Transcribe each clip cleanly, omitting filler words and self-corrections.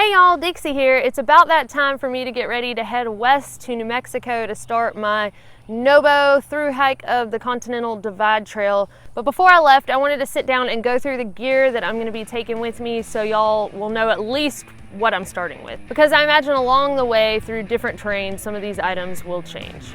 Hey y'all, Dixie here. It's about that time for me to get ready to head west to New Mexico to start my NOBO through hike of the Continental Divide Trail. But before I left, I wanted to sit down and go through the gear that I'm going to be taking with me so y'all will know at least what I'm starting with. Because I imagine along the way through different terrain, some of these items will change.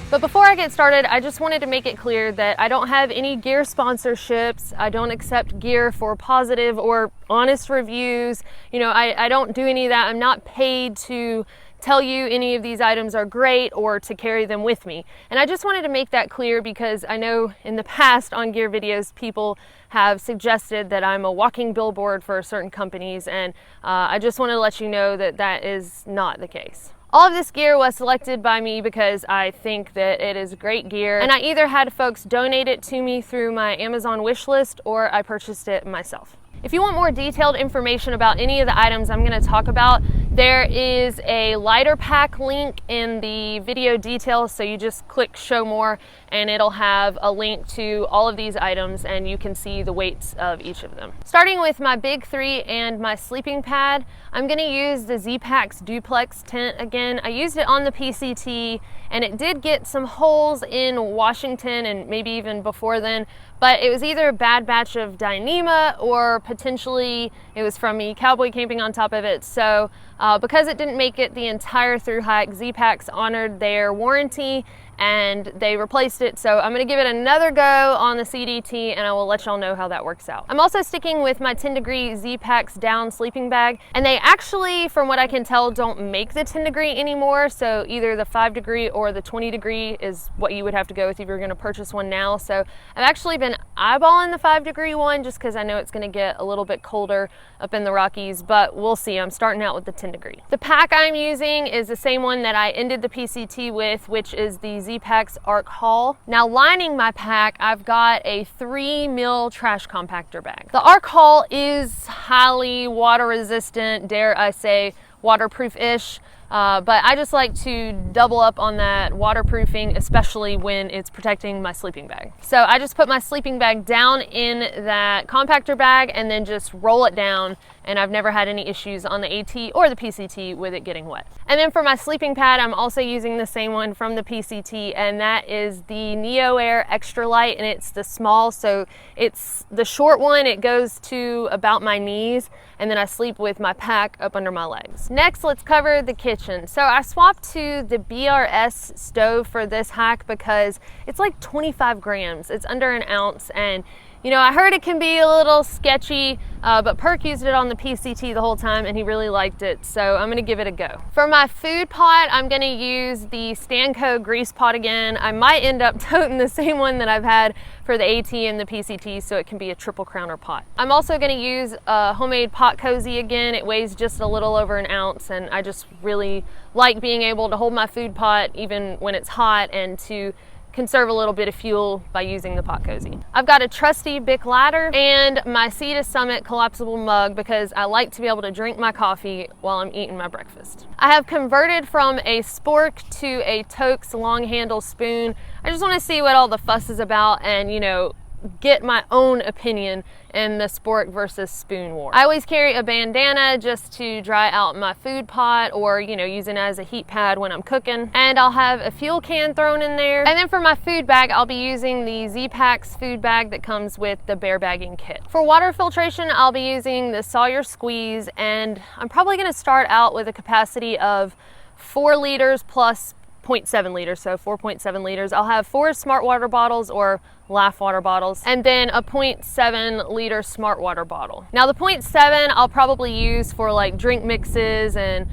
But before I get started, I just wanted to make it clear that I don't have any gear sponsorships. I don't accept gear for positive or honest reviews. You know, I don't do any of that. I'm not paid to tell you any of these items are great or to carry them with me. And I just wanted to make that clear because I know in the past on gear videos, people have suggested that I'm a walking billboard for certain companies, and I just want to let you know that that is not the case. All of this gear was selected by me because I think that it is great gear, and I either had folks donate it to me through my Amazon wish list or I purchased it myself. If you want more detailed information about any of the items I'm going to talk about, there is a lighter pack link in the video details, so you just click show more and it'll have a link to all of these items and you can see the weights of each of them. Starting with my Big 3 and my sleeping pad, I'm going to use the Z-Packs duplex tent again. I used it on the PCT and it did get some holes in Washington and maybe even before then, but it was either a bad batch of Dyneema or potentially it was from me cowboy camping on top of it. So because it didn't make it the entire through hike, Z-Packs honored their warranty and they replaced it. So I'm gonna give it another go on the CDT and I will let y'all know how that works out. I'm also sticking with my 10 degree Z-Packs down sleeping bag, and they actually, from what I can tell, don't make the 10 degree anymore. So either the 5 degree or the 20 degree is what you would have to go with if you're gonna purchase one now. So I've actually been eyeballing the 5 degree one just because I know it's gonna get a little bit colder up in the Rockies, but we'll see. I'm starting out with the 10 degree. The pack I'm using is the same one that I ended the PCT with, which is the Z-Packs Arc Haul. Now lining my pack, I've got a 3 mil trash compactor bag. The Arc Haul is highly water resistant, dare I say waterproof-ish. But I just like to double up on that waterproofing, especially when it's protecting my sleeping bag. So I just put my sleeping bag down in that compactor bag and then just roll it down, and I've never had any issues on the AT or the PCT with it getting wet. And then for my sleeping pad, I'm also using the same one from the PCT, and that is the Neo Air Extra Light, and it's the small, so it's the short one. It goes to about my knees, and then I sleep with my pack up under my legs. Next, let's cover the kitchen. So I swapped to the BRS stove for this hike because it's like 25 grams. It's under an ounce, and you know, I heard it can be a little sketchy, but Perk used it on the PCT the whole time and he really liked it, so I'm gonna give it a go. For my food pot, I'm gonna use the Stanco grease pot again. I might end up toting the same one that I've had for the AT and the PCT, so it can be a triple crowner pot. I'm also gonna use a homemade pot cozy again. It weighs just a little over an ounce, and I just really like being able to hold my food pot even when it's hot and to conserve a little bit of fuel by using the pot cozy. I've got a trusty Bic ladder and my Sea to Summit collapsible mug because I like to be able to drink my coffee while I'm eating my breakfast. I have converted from a spork to a Tokes long handle spoon. I just want to see what all the fuss is about and, you know, get my own opinion in the spork versus spoon war. I always carry a bandana just to dry out my food pot or, you know, use it as a heat pad when I'm cooking. And I'll have a fuel can thrown in there. And then for my food bag, I'll be using the Z-Packs food bag that comes with the bear bagging kit. For water filtration, I'll be using the Sawyer Squeeze, and I'm probably gonna start out with a capacity of 4 liters plus 0.7 liters, so 4.7 liters. I'll have 4 smart water bottles or Laugh water bottles, and then a 0.7 liter smart water bottle. Now the 0.7 I'll probably use for like drink mixes and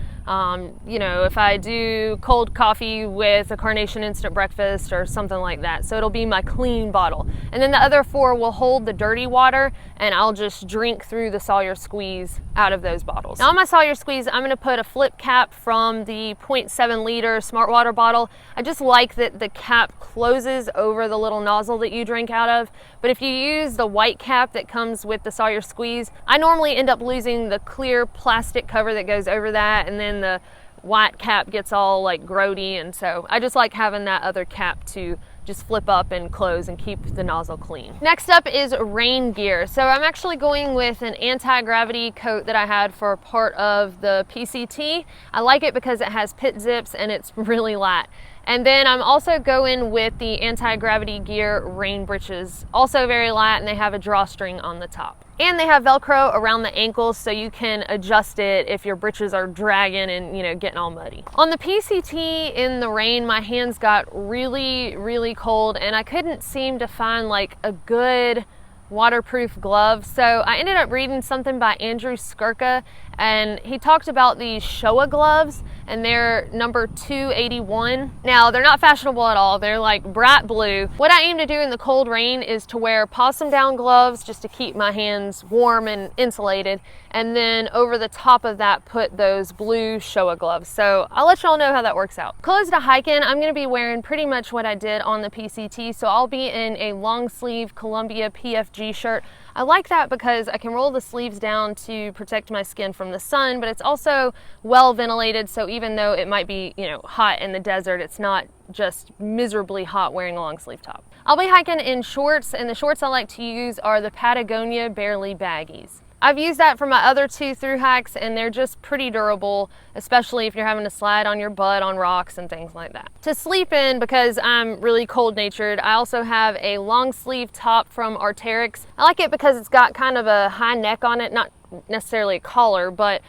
you know, if I do cold coffee with a Carnation instant breakfast or something like that. So it'll be my clean bottle. And then the other 4 will hold the dirty water, and I'll just drink through the Sawyer Squeeze out of those bottles. Now on my Sawyer Squeeze, I'm gonna put a flip cap from the 0.7 liter smart water bottle. I just like that the cap closes over the little nozzle that you drink out of. But if you use the white cap that comes with the Sawyer Squeeze, I normally end up losing the clear plastic cover that goes over that, and then the white cap gets all like grody, and so I just like having that other cap to just flip up and close and keep the nozzle clean. Next up is rain gear. So I'm actually going with an anti-gravity coat that I had for part of the PCT. I like it because it has pit zips and it's really light. And then I'm also going with the anti-gravity gear rain breeches, also very light, and they have a drawstring on the top. And they have Velcro around the ankles so you can adjust it if your breeches are dragging and, you know, getting all muddy. On the PCT in the rain, my hands got really cold and I couldn't seem to find like a good waterproof glove. So I ended up reading something by Andrew Skirka, and he talked about these Showa gloves, and they're number 281. Now, they're not fashionable at all. They're like bright blue. What I aim to do in the cold rain is to wear possum down gloves just to keep my hands warm and insulated, and then over the top of that put those blue Showa gloves. So I'll let y'all know how that works out. Clothes to hike in, I'm gonna be wearing pretty much what I did on the PCT. So I'll be in a long sleeve Columbia PFG shirt. I like that because I can roll the sleeves down to protect my skin from the sun, but it's also well ventilated, so even though it might be, you know, hot in the desert, it's not just miserably hot wearing a long sleeve top. I'll be hiking in shorts, and the shorts I like to use are the Patagonia Barely Baggies. I've used that for my other 2 through hikes, and they're just pretty durable, especially if you're having to slide on your butt on rocks and things like that. To sleep in, because I'm really cold natured, I also have a long sleeve top from Arc'teryx. I like it because it's got kind of a high neck on it, not necessarily a collar, but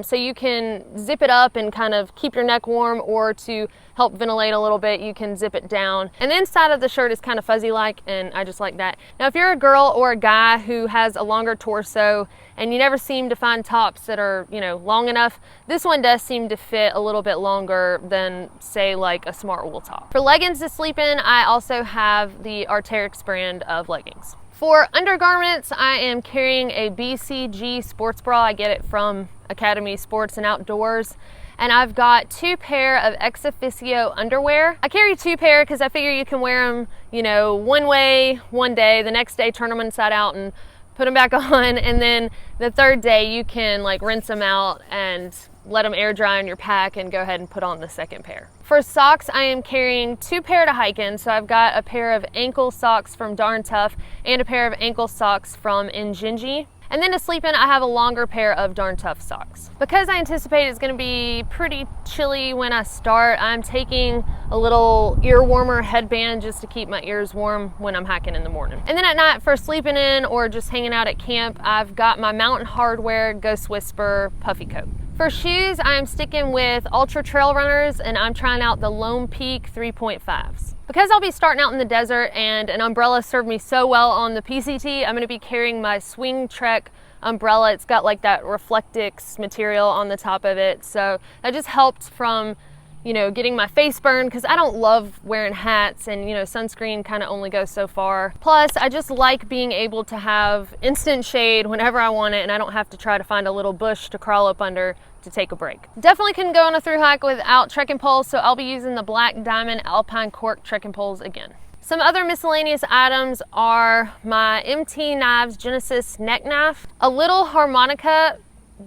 so you can zip it up and kind of keep your neck warm, or to help ventilate a little bit, you can zip it down. And the inside of the shirt is kind of fuzzy like, and I just like that. Now, if you're a girl or a guy who has a longer torso and you never seem to find tops that are, you know, long enough, this one does seem to fit a little bit longer than, say, like a Smart Wool top. For leggings to sleep in, I also have the Arc'teryx brand of leggings. For undergarments, I am carrying a BCG sports bra. I get it from Academy Sports and Outdoors. And I've got 2 pair of ex officio underwear. I carry 2 pair because I figure you can wear them, you know, one way one day, the next day turn them inside out and put them back on, and then the third day you can like rinse them out and let them air dry on your pack and go ahead and put on the second pair. For socks, I am carrying 2 pair to hike in. So I've got a pair of ankle socks from Darn Tough and a pair of ankle socks from Injinji. And then to sleep in, I have a longer pair of Darn Tough socks. Because I anticipate it's gonna be pretty chilly when I start, I'm taking a little ear warmer headband just to keep my ears warm when I'm hiking in the morning. And then at night, for sleeping in or just hanging out at camp, I've got my Mountain Hardwear Ghost Whisper puffy coat. For shoes, I'm sticking with Ultra Trail Runners, and I'm trying out the Lone Peak 3.5s. Because I'll be starting out in the desert and an umbrella served me so well on the PCT, I'm gonna be carrying my Swing Trek umbrella. It's got like that Reflectix material on the top of it. So that just helped from, you know, getting my face burned, because I don't love wearing hats, and, you know, sunscreen kind of only goes so far. Plus, I just like being able to have instant shade whenever I want it, and I don't have to try to find a little bush to crawl up under to take a break. Definitely couldn't go on a thru hike without trekking poles, so I'll be using the Black Diamond Alpine Cork trekking poles again. Some other miscellaneous items are my MT Knives Genesis neck knife, a little harmonica.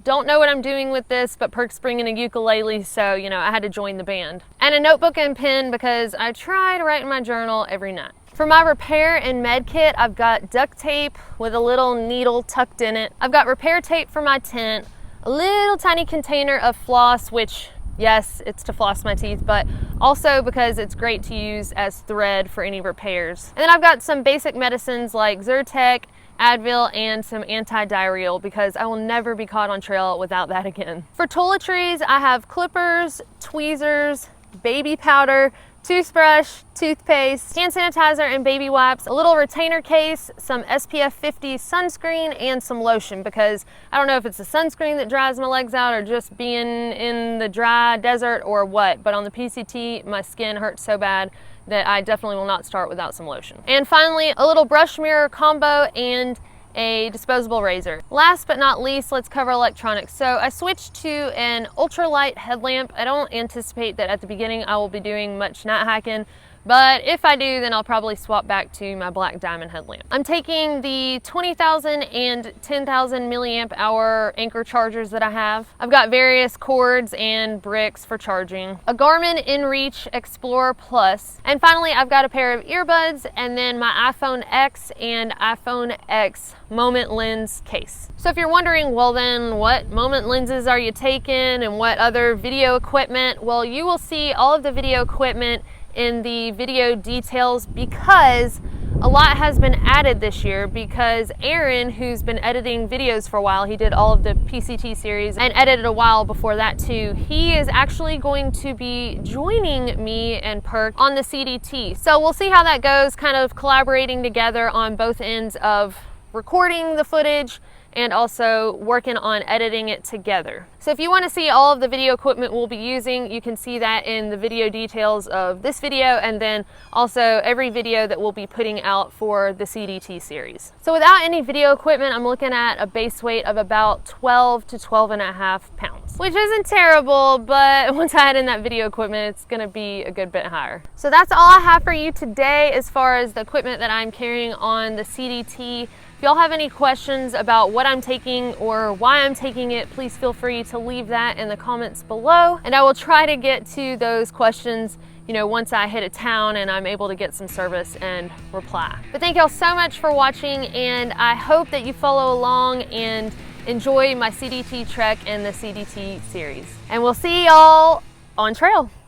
Don't know what I'm doing with this, but Perk's bringing a ukulele, so, you know, I had to join the band. And a notebook and pen because I try to write in my journal every night. For my repair and med kit, I've got duct tape with a little needle tucked in it. I've got repair tape for my tent, a little tiny container of floss, which, yes, it's to floss my teeth, but also because it's great to use as thread for any repairs. And then I've got some basic medicines like Zyrtec, Advil, and some anti-diarrheal, because I will never be caught on trail without that again. For toiletries, I have clippers, tweezers, baby powder, toothbrush, toothpaste, hand sanitizer, and baby wipes, a little retainer case, some SPF 50 sunscreen, and some lotion, because I don't know if it's the sunscreen that dries my legs out or just being in the dry desert or what, but on the PCT, my skin hurts so bad that I definitely will not start without some lotion. And finally, a little brush mirror combo and a disposable razor. Last but not least, let's cover electronics. So I switched to an ultralight headlamp. I don't anticipate that at the beginning I will be doing much night hiking, But if I do, then I'll probably swap back to my black diamond headlamp. I'm taking the 20,000 and 10,000 milliamp hour anchor chargers that I have. I've got various cords and bricks for charging, a Garmin InReach Explorer Plus, and finally I've got a pair of earbuds and then my iPhone X and iPhone X moment lens case. So if you're wondering, well then what moment lenses are you taking and what other video equipment? Well, you will see all of the video equipment in the video details because a lot has been added this year, because Aaron, who's been editing videos for a while, he did all of the PCT series and edited a while before that too, he is actually going to be joining me and Perk on the CDT. So we'll see how that goes, kind of collaborating together on both ends of recording the footage and also working on editing it together. So if you want to see all of the video equipment we'll be using, you can see that in the video details of this video and then also every video that we'll be putting out for the CDT series. So without any video equipment, I'm looking at a base weight of about 12 to 12.5 pounds, which isn't terrible, but once I add in that video equipment, it's gonna be a good bit higher. So that's all I have for you today as far as the equipment that I'm carrying on the CDT. If y'all have any questions about what I'm taking or why I'm taking it, please feel free to leave that in the comments below, and I will try to get to those questions, you know, once I hit a town and I'm able to get some service and reply. But thank y'all so much for watching, and I hope that you follow along and enjoy my CDT trek and the CDT series. And we'll see y'all on trail.